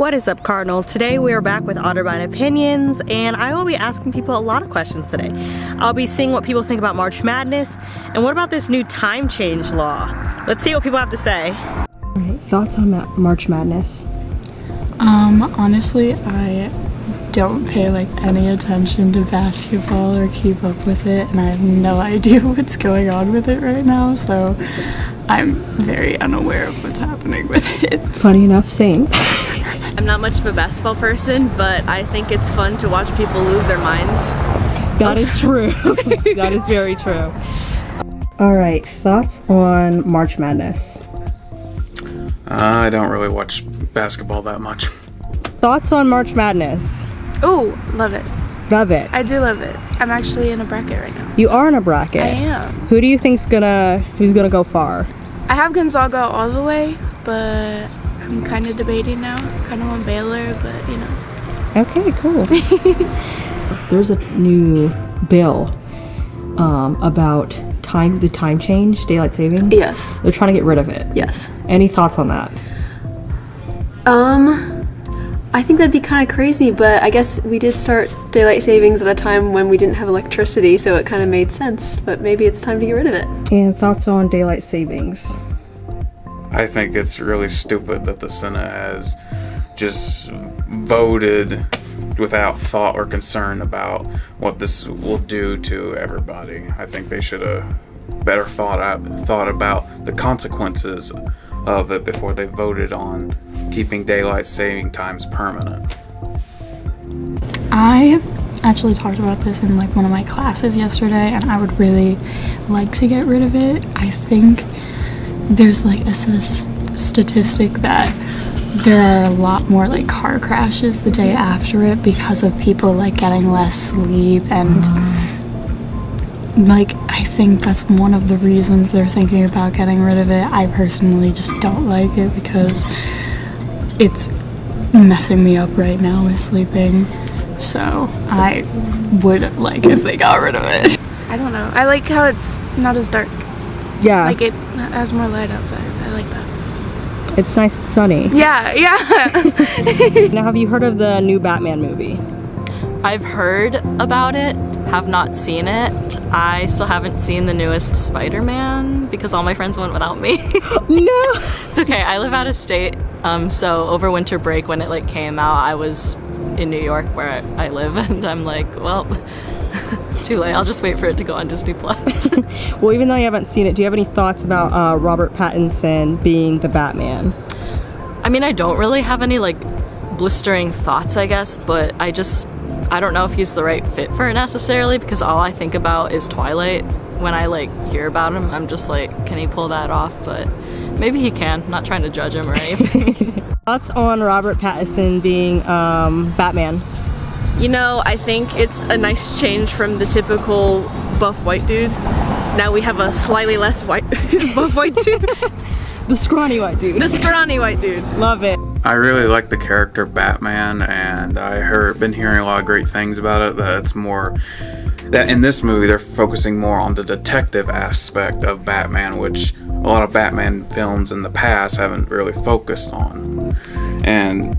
What is up, Cardinals? Today we are back with Otterbein Opinions, and I will be asking people a lot of questions today. I'll be seeing what people think about March Madness, and what about this new time change law? Let's see what people have to say. Alright, thoughts on March Madness? Honestly, I don't pay like any attention to basketball or keep up with it, and I have no idea what's going on with it right now, so I'm very unaware of what's happening with it. Funny enough, same. I'm not much of a basketball person, but I think it's fun to watch people lose their minds. That is true. That is very true. Alright, thoughts on March Madness? I don't really watch basketball that much. Thoughts on March Madness? Oh, love it. Love it. I do love it. I'm actually in a bracket right now. You are in a bracket? I am. Who do you think's who's gonna go far? I have Gonzaga all the way, but I'm kind of debating now. Kind of want Baylor, but you know. Okay, cool. There's a new bill about the time change, daylight savings. Yes. They're trying to get rid of it. Yes. Any thoughts on that? I think that'd be kind of crazy, but I guess we did start daylight savings at a time when we didn't have electricity, so it kind of made sense, but maybe it's time to get rid of it. And thoughts on daylight savings? I think it's really stupid that the Senate has just voted without thought or concern about what this will do to everybody. I think they should have better thought about the consequences of it before they voted on keeping daylight saving times permanent. I actually talked about this in like one of my classes yesterday, and I would really like to get rid of it. I think there's like a statistic that there are a lot more like car crashes the day after it because of people like getting less sleep, and like I think that's one of the reasons they're thinking about getting rid of it. I personally just don't like it because it's messing me up right now with sleeping, so I would like if they got rid of it. I don't know, I like how it's not as dark. Yeah. Like it has more light outside. I like that. It's nice and sunny. Yeah. Now, have you heard of the new Batman movie? I've heard about it, have not seen it. I still haven't seen the newest Spider-Man because all my friends went without me. No! It's okay, I live out of state, so over winter break when it like came out, I was in New York where I live, and I'm like, well, too late, I'll just wait for it to go on Disney+. Well, even though you haven't seen it, do you have any thoughts about Robert Pattinson being the Batman? I mean, I don't really have any like blistering thoughts, I guess, but I don't know if he's the right fit for it necessarily, because all I think about is Twilight. When I like hear about him, I'm just like, can he pull that off? But maybe he can. Not trying to judge him or anything. Thoughts on Robert Pattinson being Batman? You know, I think it's a nice change from the typical buff white dude. Now we have a slightly less white buff white dude. The scrawny white dude. The scrawny white dude. Love it. I really like the character Batman, and been hearing a lot of great things about it. That in this movie they're focusing more on the detective aspect of Batman, which a lot of Batman films in the past haven't really focused on. And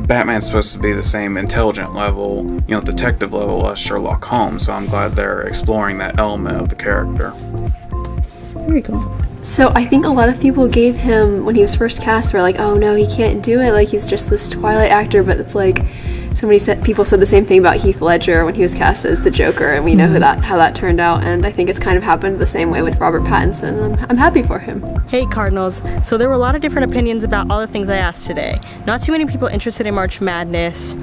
Batman's supposed to be the same intelligent level, detective level as Sherlock Holmes, so I'm glad they're exploring that element of the character. Very cool. So I think a lot of people gave him, when he was first cast, were like, oh no, he can't do it, like he's just this Twilight actor, but it's like, people said the same thing about Heath Ledger when he was cast as the Joker, and we know how that turned out, and I think it's kind of happened the same way with Robert Pattinson, and I'm happy for him. Hey Cardinals, so there were a lot of different opinions about all the things I asked today. Not too many people interested in March Madness,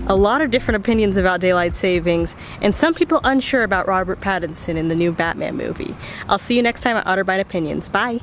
a lot of different opinions about daylight savings, and some people unsure about Robert Pattinson in the new Batman movie. I'll see you next time at Otterbein Opinions. Bye!